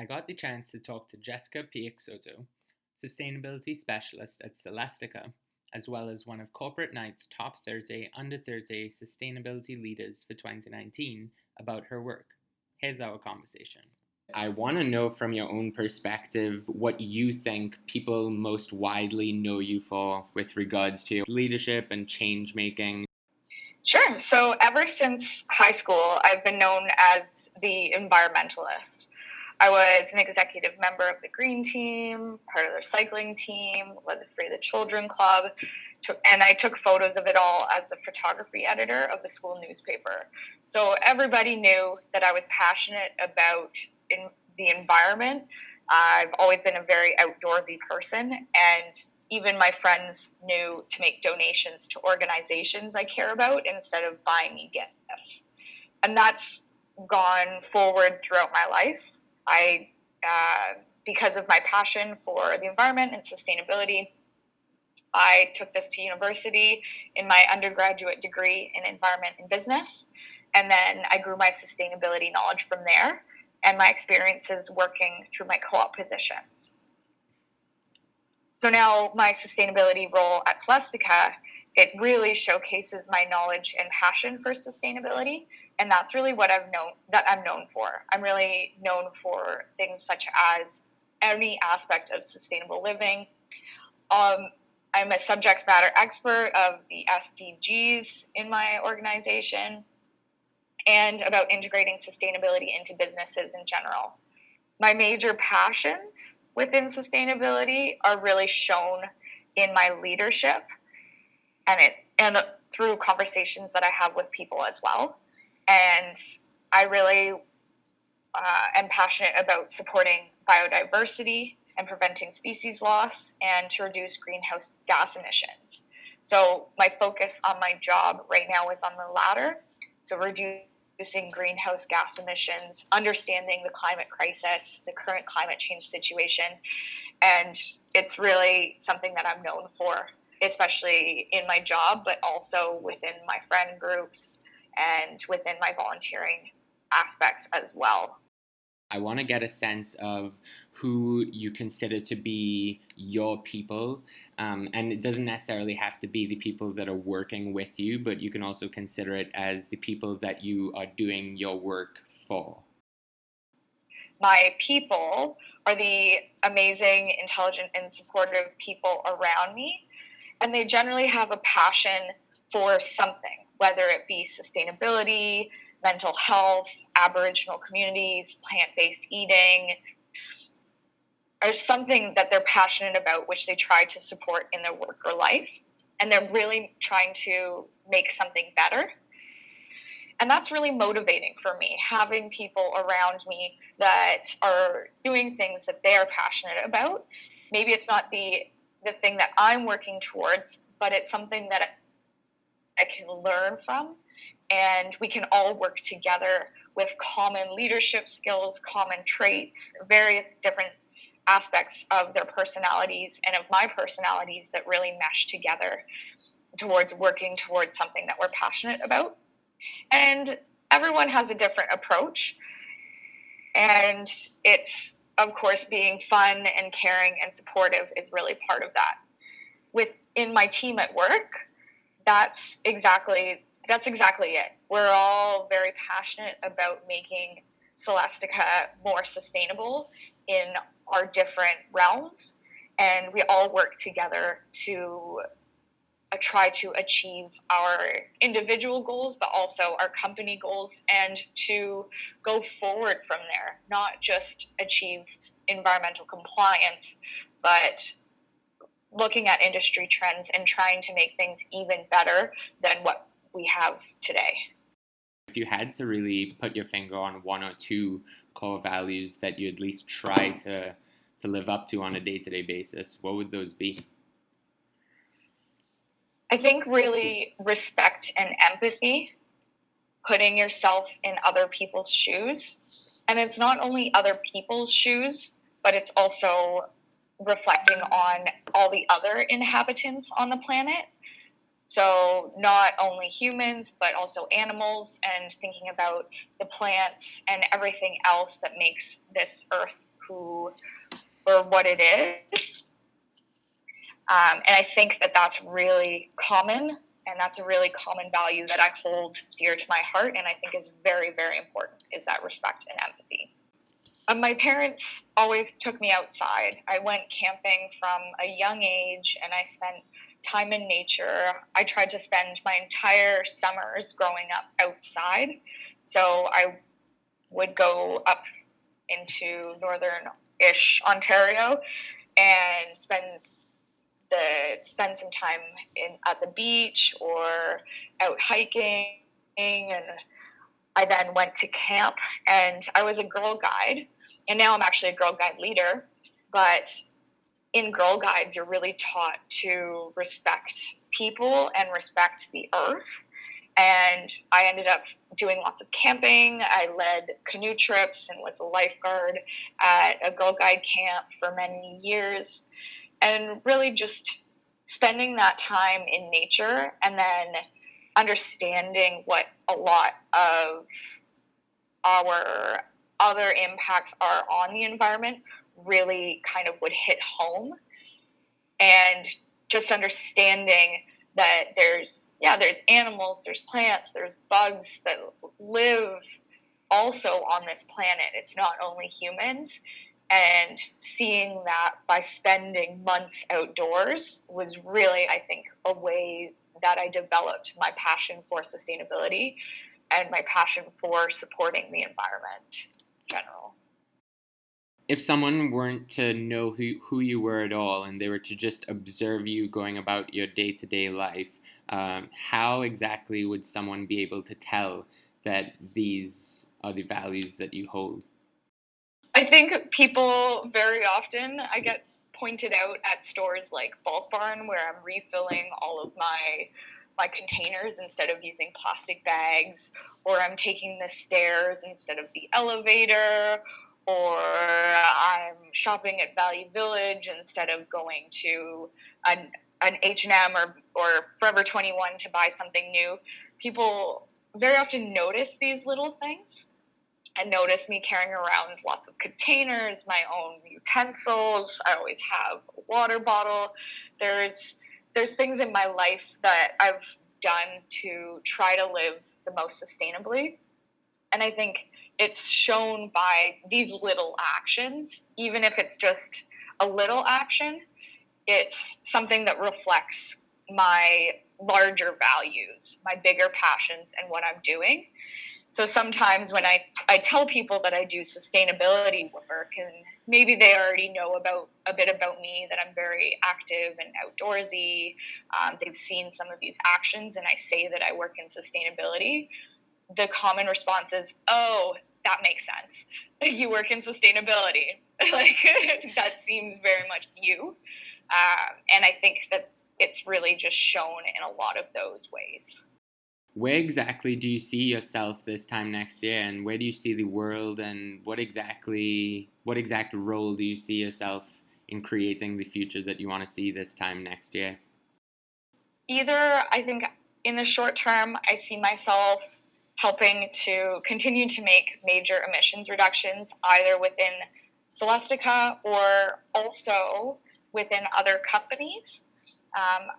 got the chance to talk to Jessica Peixoto, sustainability specialist at Celestica, as well as one of Corporate Knight's top 30 under 30 sustainability leaders for 2019, about her work. Here's our conversation. I want to know from your own perspective what you think people most widely know you for with regards to leadership and change making. Sure. So ever since high school, I've been known as the environmentalist. I was an executive member of the Green Team, part of the cycling team, led the Free the Children Club, and I took photos of it all as the photography editor of the school newspaper. So everybody knew that I was passionate about the environment. I've always been a very outdoorsy person, and even my friends knew to make donations to organizations I care about instead of buying me gifts. And that's gone forward throughout my life. Because of my passion for the environment and sustainability, I took this to university in my undergraduate degree in environment and business. And then I grew my sustainability knowledge from there and my experiences working through my co-op positions. So now my sustainability role at Celestica, it really showcases my knowledge and passion for sustainability. And that's really what I'm known for. I'm really known for things such as any aspect of sustainable living. I'm a subject matter expert of the SDGs in my organization and about integrating sustainability into businesses in general. My major passions within sustainability are really shown in my leadership and through conversations that I have with people as well. And I really am passionate about supporting biodiversity and preventing species loss and to reduce greenhouse gas emissions. So my focus on my job right now is on the latter. So reducing greenhouse gas emissions, understanding the climate crisis, the current climate change situation. And it's really something that I'm known for, especially in my job, but also within my friend groups and within my volunteering aspects as well. I want to get a sense of who you consider to be your people. And it doesn't necessarily have to be the people that are working with you, but you can also consider it as the people that you are doing your work for. My people are the amazing, intelligent, and supportive people around me. And they generally have a passion for something, whether it be sustainability, mental health, Aboriginal communities, plant-based eating, or something that they're passionate about, which they try to support in their work or life. And they're really trying to make something better. And that's really motivating for me, having people around me that are doing things that they are passionate about. Maybe it's not the thing that I'm working towards, but it's something that I can learn from. And we can all work together with common leadership skills, common traits, various different aspects of their personalities and of my personalities that really mesh together towards working towards something that we're passionate about. And everyone has a different approach. And it's, of course, being fun and caring and supportive is really part of that. Within my team at work, that's exactly it. We're all very passionate about making Celestica more sustainable in our different realms. And we all work together to try to achieve our individual goals, but also our company goals, and to go forward from there, not just achieve environmental compliance, but looking at industry trends and trying to make things even better than what we have today. If you had to really put your finger on one or two core values that you at least try to live up to on a day-to-day basis, what would those be? I think really respect and empathy, putting yourself in other people's shoes. And it's not only other people's shoes, but it's also reflecting on all the other inhabitants on the planet. So not only humans, but also animals, and thinking about the plants and everything else that makes this earth who or what it is. And I think that that's really common, and that's a really common value that I hold dear to my heart, and I think is very, very important, is that respect and empathy. My parents always took me outside. I went camping from a young age, and I spent time in nature. I tried to spend my entire summers growing up outside. So I would go up into northern-ish Ontario and spend some time at the beach or out hiking, and I then went to camp, and I was a Girl Guide, and now I'm actually a Girl Guide leader. But in Girl Guides, you're really taught to respect people and respect the earth. And I ended up doing lots of camping. I led canoe trips and was a lifeguard at a Girl Guide camp for many years. And really just spending that time in nature, and then understanding what a lot of our other impacts are on the environment really kind of would hit home. And just understanding that there's animals, there's plants, there's bugs that live also on this planet. It's not only humans. And seeing that by spending months outdoors was really, I think, a way that I developed my passion for sustainability and my passion for supporting the environment in general. If someone weren't to know who you were at all, and they were to just observe you going about your day-to-day life, how exactly would someone be able to tell that these are the values that you hold? I think people very often, I get pointed out at stores like Bulk Barn, where I'm refilling all of my containers instead of using plastic bags, or I'm taking the stairs instead of the elevator, or I'm shopping at Value Village instead of going to an H&M or Forever 21 to buy something new. People very often notice these little things and notice me carrying around lots of containers, my own utensils. I always have a water bottle. There's things in my life that I've done to try to live the most sustainably. And I think it's shown by these little actions. Even if it's just a little action, it's something that reflects my larger values, my bigger passions, and what I'm doing. So sometimes when I tell people that I do sustainability work, and maybe they already know a bit about me, that I'm very active and outdoorsy, they've seen some of these actions, and I say that I work in sustainability, the common response is, "Oh, that makes sense. You work in sustainability." Like, that seems very much you. And I think that it's really just shown in a lot of those ways. Where exactly do you see yourself this time next year, and where do you see the world, and what exact role do you see yourself in creating the future that you want to see this time next year? Either, I think in the short term, I see myself helping to continue to make major emissions reductions, either within Celestica or also within other companies.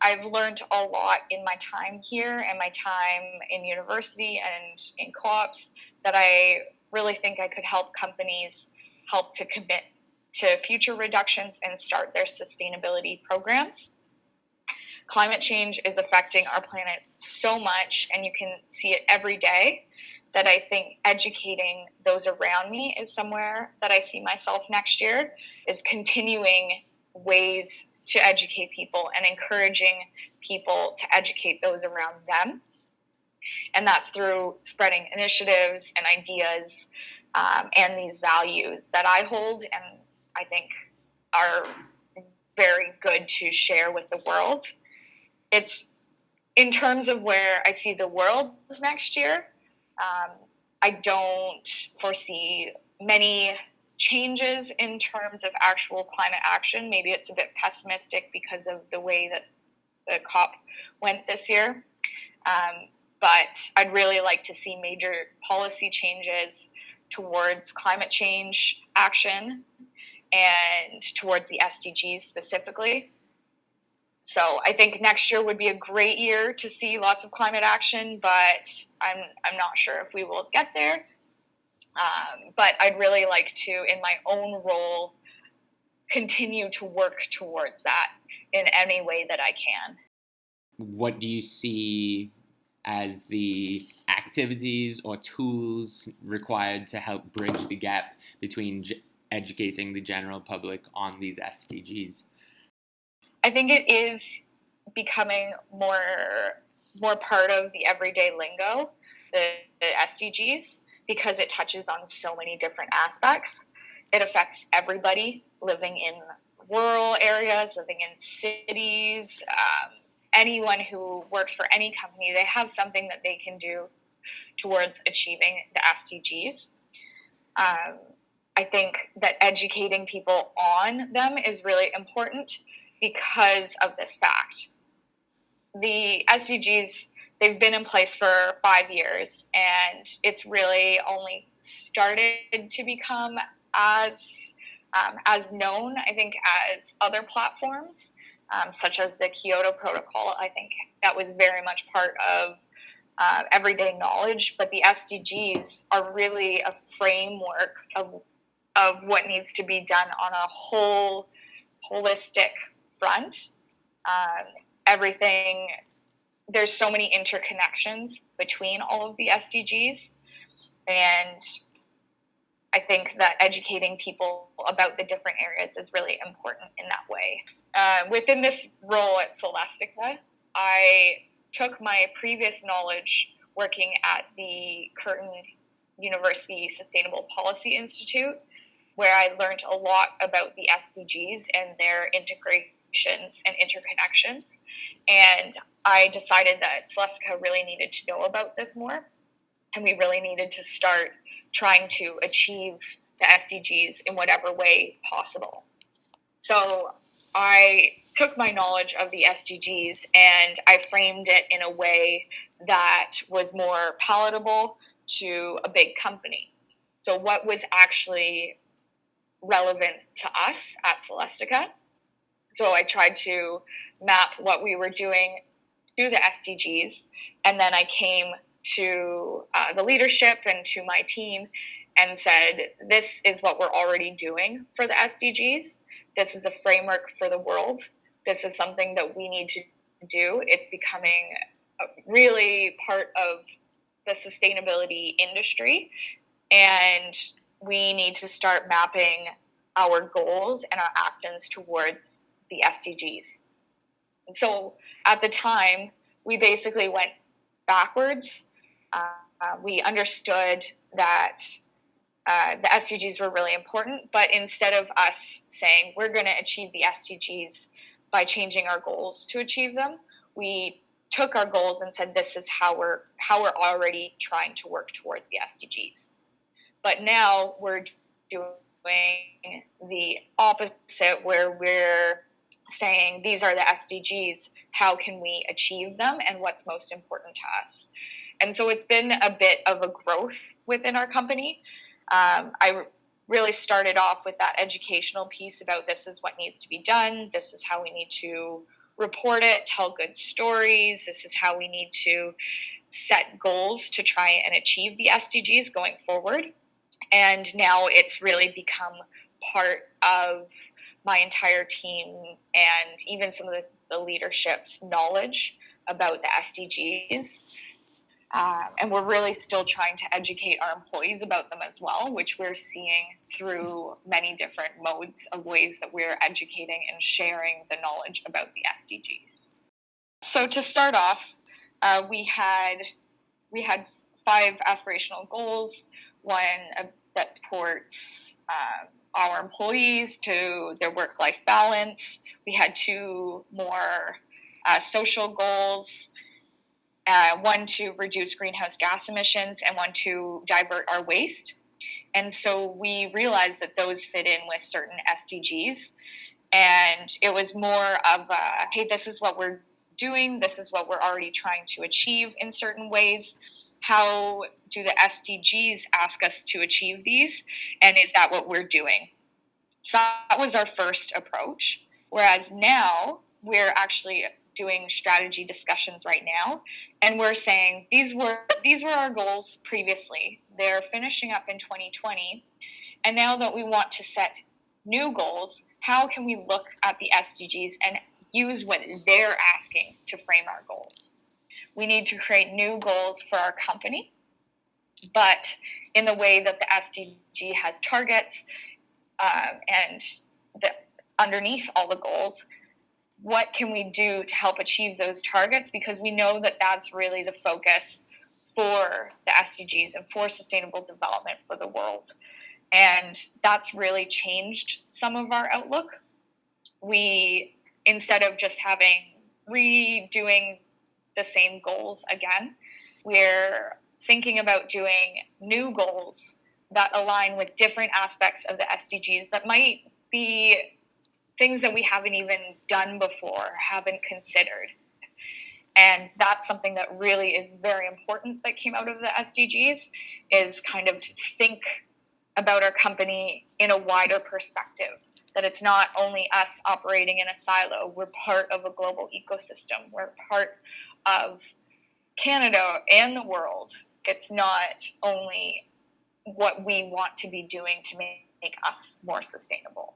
I've learned a lot in my time here and my time in university and in co-ops that I really think I could help companies help to commit to future reductions and start their sustainability programs. Climate change is affecting our planet so much, and you can see it every day, that I think educating those around me is somewhere that I see myself next year, is continuing ways to educate people and encouraging people to educate those around them. And that's through spreading initiatives and ideas and these values that I hold and I think are very good to share with the world. It's in terms of where I see the world next year. I don't foresee many changes in terms of actual climate action. Maybe it's a bit pessimistic because of the way that the COP went this year. But I'd really like to see major policy changes towards climate change action. and towards the SDGs specifically. So I think next year would be a great year to see lots of climate action, but I'm not sure if we will get there. But I'd really like to, in my own role, continue to work towards that in any way that I can. What do you see as the activities or tools required to help bridge the gap between educating the general public on these SDGs? I think it is becoming more part of the everyday lingo, the SDGs, because it touches on so many different aspects. It affects everybody living in rural areas, living in cities, anyone who works for any company. They have something that they can do towards achieving the SDGs. I think that educating people on them is really important because of this fact. The SDGs, they've been in place for 5 years, and it's really only started to become as known, I think, as other platforms, such as the Kyoto Protocol. I think that was very much part of everyday knowledge, but the SDGs are really a framework of what needs to be done on a holistic front. Everything, there's so many interconnections between all of the SDGs, and I think that educating people about the different areas is really important in that way. Within this role at Celestica, I took my previous knowledge working at the Curtin University Sustainable Policy Institute, where I learned a lot about the SDGs and their integrations and interconnections. And I decided that Celestica really needed to know about this more, and we really needed to start trying to achieve the SDGs in whatever way possible. So I took my knowledge of the SDGs and I framed it in a way that was more palatable to a big company. So what was actually relevant to us at Celestica? So I tried to map what we were doing to the SDGs, and then I came to the leadership and to my team and said, this is what we're already doing for the SDGs. This is a framework for the world. This is something that we need to do. It's becoming really part of the sustainability industry, and we need to start mapping our goals and our actions towards the SDGs. And so at the time, we basically went backwards. We understood that the SDGs were really important, but instead of us saying we're going to achieve the SDGs by changing our goals to achieve them, we took our goals and said this is how we're already trying to work towards the SDGs. But now we're doing the opposite, where we're saying these are the SDGs, how can we achieve them, and what's most important to us. And so it's been a bit of a growth within our company. I really started off with that educational piece about this is what needs to be done, this is how we need to report it, tell good stories, this is how we need to set goals to try and achieve the SDGs going forward. And now it's really become part of my entire team and even some of the leadership's knowledge about the SDGs. And we're really still trying to educate our employees about them as well, which we're seeing through many different modes of ways that we're educating and sharing the knowledge about the SDGs. So to start off, we had 5 aspirational goals. One that supports our employees to their work-life balance. We had 2 more social goals, one to reduce greenhouse gas emissions and one to divert our waste. And so we realized that those fit in with certain SDGs. And it was more of a, hey, this is what we're doing. This is what we're already trying to achieve in certain ways. How do the SDGs ask us to achieve these? And is that what we're doing? So that was our first approach. Whereas now we're actually doing strategy discussions right now, and we're saying these were our goals previously. They're finishing up in 2020, and now that we want to set new goals, how can we look at the SDGs and use what they're asking to frame our goals? We need to create new goals for our company, but in the way that the SDG has targets, and underneath all the goals, what can we do to help achieve those targets? Because we know that that's really the focus for the SDGs and for sustainable development for the world. And that's really changed some of our outlook. We, instead of just redoing the same goals again, we're thinking about doing new goals that align with different aspects of the SDGs that might be things that we haven't even done before, haven't considered. And that's something that really is very important that came out of the SDGs, is kind of to think about our company in a wider perspective, that it's not only us operating in a silo. We're part of a global ecosystem. We're part of Canada and the world. It's not only what we want to be doing to make us more sustainable.